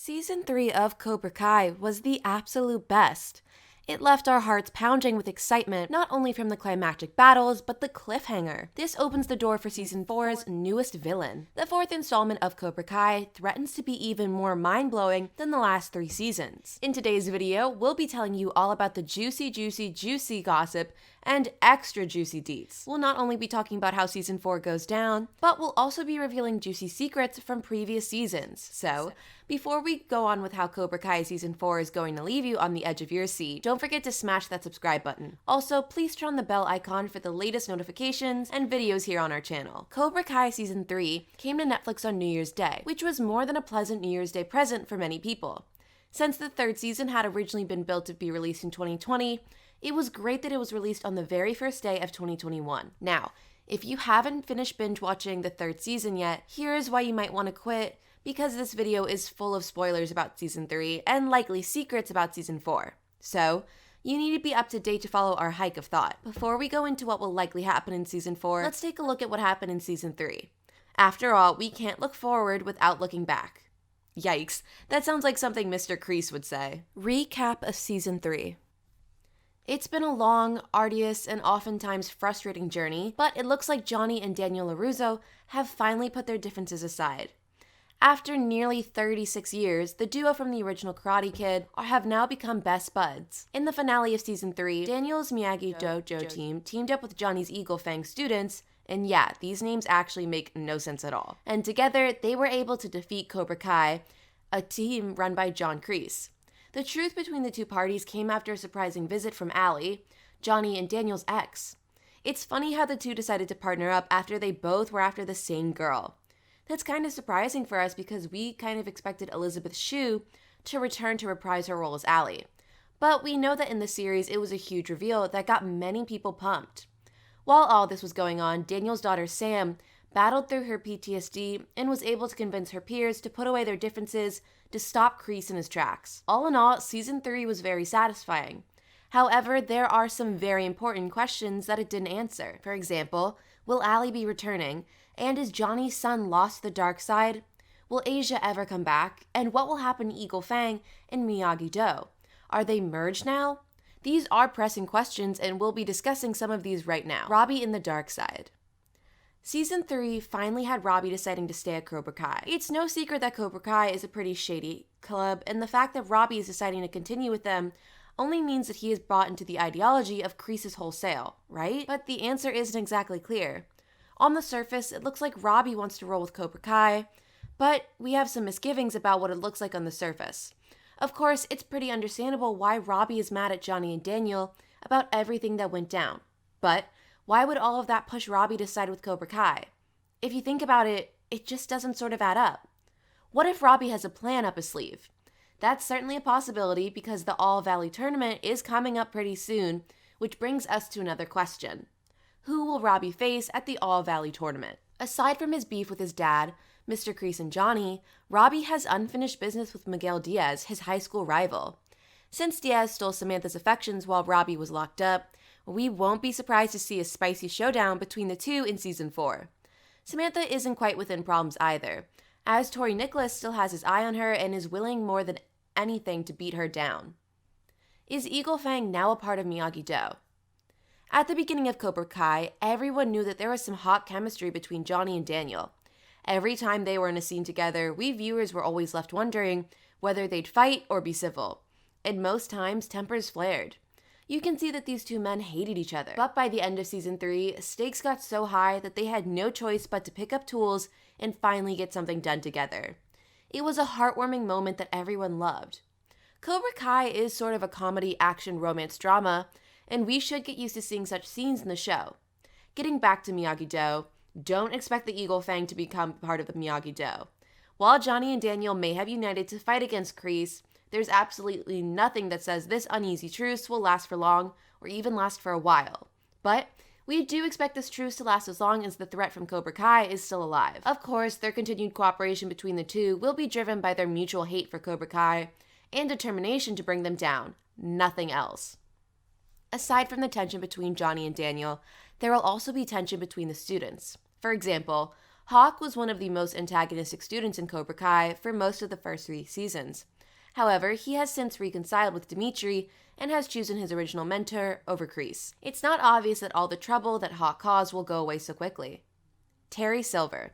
Season 3 of Cobra Kai was the absolute best. It left our hearts pounding with excitement, not only from the climactic battles, but the cliffhanger. This opens the door for Season 4's newest villain. The fourth installment of Cobra Kai threatens to be even more mind-blowing than the last 3 seasons. In today's video, we'll be telling you all about the juicy gossip and extra juicy deets. We'll not only be talking about how Season 4 goes down, but we'll also be revealing juicy secrets from previous seasons. So, before we go on with how Cobra Kai Season 4 is going to leave you on the edge of your seat, don't forget to smash that subscribe button. Also, please turn on the bell icon for the latest notifications and videos here on our channel. Cobra Kai Season 3 came to Netflix on New Year's Day, which was more than a pleasant New Year's Day present for many people. Since the third season had originally been built to be released in 2020, it was great that it was released on the very first day of 2021. Now, if you haven't finished binge watching the third season yet, here is why you might want to quit, because this video is full of spoilers about Season 3 and likely secrets about Season 4. So, you need to be up to date to follow our hike of thought. Before we go into what will likely happen in Season 4, let's take a look at what happened in Season 3. After all, we can't look forward without looking back. Yikes, that sounds like something Mr. Kreese would say. Recap of Season 3. It's been a long, arduous, and oftentimes frustrating journey, but it looks like Johnny and Daniel LaRusso have finally put their differences aside. After nearly 36 years, the duo from the original Karate Kid have now become best buds. In the finale of Season 3, Daniel's Miyagi Dojo team teamed up with Johnny's Eagle Fang students, and yeah, these names actually make no sense at all. And together, they were able to defeat Cobra Kai, a team run by John Kreese. The truth between the two parties came after a surprising visit from Allie, Johnny and Daniel's ex. It's funny how the two decided to partner up after they both were after the same girl. That's kind of surprising for us because we kind of expected Elizabeth Shue to return to reprise her role as Allie. But we know that in the series it was a huge reveal that got many people pumped. While all this was going on, Daniel's daughter Sam battled through her PTSD and was able to convince her peers to put away their differences to stop Kreese in his tracks. All in all, Season 3 was very satisfying. However, there are some very important questions that it didn't answer. For example, will Allie be returning? And is Johnny's son lost to the dark side? Will Asia ever come back? And what will happen to Eagle Fang and Miyagi-Do? Are they merged now? These are pressing questions, and we'll be discussing some of these right now. Robbie in the dark side. Season 3 finally had Robbie deciding to stay at Cobra Kai. It's no secret that Cobra Kai is a pretty shady club, and the fact that Robbie is deciding to continue with them only means that he is bought into the ideology of Kreese's wholesale, right? But the answer isn't exactly clear. On the surface, it looks like Robbie wants to roll with Cobra Kai, but we have some misgivings about what it looks like on the surface. Of course, it's pretty understandable why Robbie is mad at Johnny and Daniel about everything that went down. But why would all of that push Robbie to side with Cobra Kai? If you think about it, it just doesn't sort of add up. What if Robbie has a plan up his sleeve? That's certainly a possibility because the All Valley tournament is coming up pretty soon, which brings us to another question. Who will Robbie face at the All Valley tournament? Aside from his beef with his dad, Mr. Kreese and Johnny, Robbie has unfinished business with Miguel Diaz, his high school rival. Since Diaz stole Samantha's affections while Robbie was locked up, we won't be surprised to see a spicy showdown between the two in Season 4. Samantha isn't quite within problems either, as Tori Nicholas still has his eye on her and is willing more than anything to beat her down. Is Eagle Fang now a part of Miyagi-Do? At the beginning of Cobra Kai, everyone knew that there was some hot chemistry between Johnny and Daniel. Every time they were in a scene together, we viewers were always left wondering whether they'd fight or be civil. And most times, tempers flared. You can see that these two men hated each other. But by the end of Season 3, stakes got so high that they had no choice but to pick up tools and finally get something done together. It was a heartwarming moment that everyone loved. Cobra Kai is sort of a comedy, action, romance drama, and we should get used to seeing such scenes in the show. Getting back to Miyagi-Do, don't expect the Eagle Fang to become part of the Miyagi-Do. While Johnny and Daniel may have united to fight against Kreese, there's absolutely nothing that says this uneasy truce will last for long or even last for a while. But we do expect this truce to last as long as the threat from Cobra Kai is still alive. Of course, their continued cooperation between the two will be driven by their mutual hate for Cobra Kai and determination to bring them down, nothing else. Aside from the tension between Johnny and Daniel, there will also be tension between the students. For example, Hawk was one of the most antagonistic students in Cobra Kai for most of the first 3 seasons. However, he has since reconciled with Dimitri and has chosen his original mentor over Kreese. It's not obvious that all the trouble that Hawk caused will go away so quickly. Terry Silver.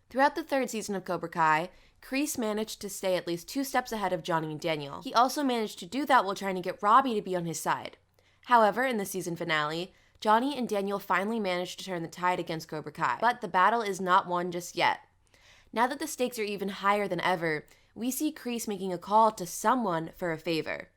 Throughout the 3rd season of Cobra Kai, Kreese managed to stay at least 2 steps ahead of Johnny and Daniel. He also managed to do that while trying to get Robbie to be on his side. However, in the season finale, Johnny and Daniel finally managed to turn the tide against Cobra Kai, but the battle is not won just yet. Now that the stakes are even higher than ever, we see Kreese making a call to someone for a favor.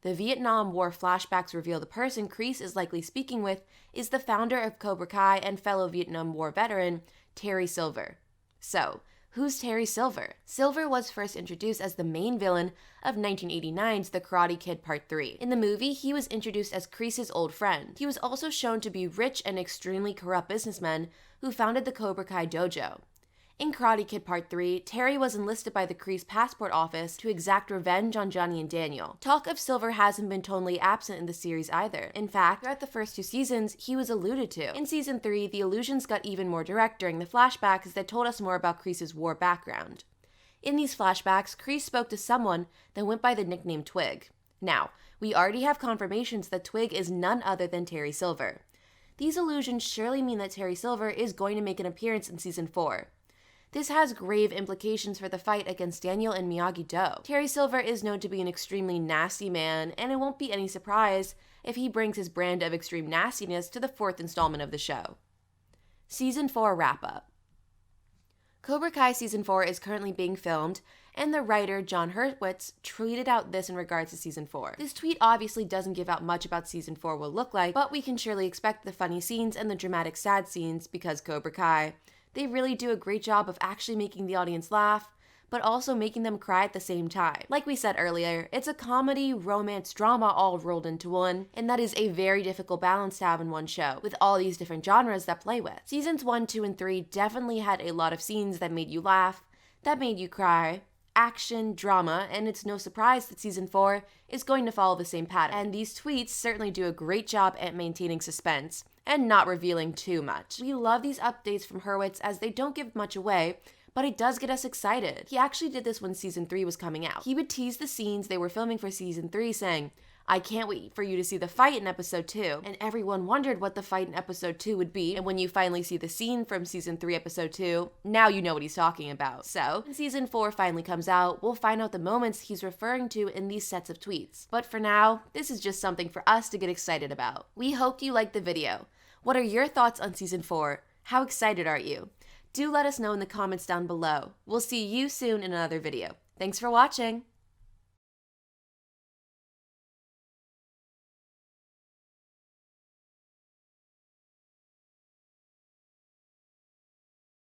The Vietnam War flashbacks reveal the person Kreese is likely speaking with is the founder of Cobra Kai and fellow Vietnam War veteran, Terry Silver. So, who's Terry Silver? Silver was first introduced as the main villain of 1989's The Karate Kid Part 3. In the movie, he was introduced as Kreese's old friend. He was also shown to be rich and extremely corrupt businessman who founded the Cobra Kai dojo. In Karate Kid Part 3, Terry was enlisted by the Kreese passport office to exact revenge on Johnny and Daniel. Talk of Silver hasn't been totally absent in the series either. In fact, throughout the first 2 seasons, he was alluded to. In Season 3, the allusions got even more direct during the flashbacks that told us more about Kreese's war background. In these flashbacks, Kreese spoke to someone that went by the nickname Twig. Now, we already have confirmations that Twig is none other than Terry Silver. These allusions surely mean that Terry Silver is going to make an appearance in Season 4. This has grave implications for the fight against Daniel and Miyagi-Do. Terry Silver is known to be an extremely nasty man, and it won't be any surprise if he brings his brand of extreme nastiness to the 4th installment of the show. Season 4 wrap-up. Cobra Kai Season 4 is currently being filmed, and the writer, John Hurwitz, tweeted out this in regards to Season 4. This tweet obviously doesn't give out much about Season 4 will look like, but we can surely expect the funny scenes and the dramatic sad scenes because Cobra Kai, they really do a great job of actually making the audience laugh, but also making them cry at the same time. Like we said earlier, it's a comedy, romance, drama all rolled into one, and that is a very difficult balance to have in one show, with all these different genres that play with. Seasons 1, 2, and 3 definitely had a lot of scenes that made you laugh, that made you cry, action, drama, and it's no surprise that Season 4 is going to follow the same pattern. And these tweets certainly do a great job at maintaining suspense and not revealing too much. We love these updates from Hurwitz as they don't give much away, but it does get us excited. He actually did this when Season 3 was coming out. He would tease the scenes they were filming for Season 3 saying, "I can't wait for you to see the fight in Episode 2. And everyone wondered what the fight in Episode 2 would be, and when you finally see the scene from Season 3, Episode 2, now you know what he's talking about. So, when Season 4 finally comes out, we'll find out the moments he's referring to in these sets of tweets. But for now, this is just something for us to get excited about. We hope you liked the video. What are your thoughts on Season 4? How excited are you? Do let us know in the comments down below. We'll see you soon in another video. Thanks for watching!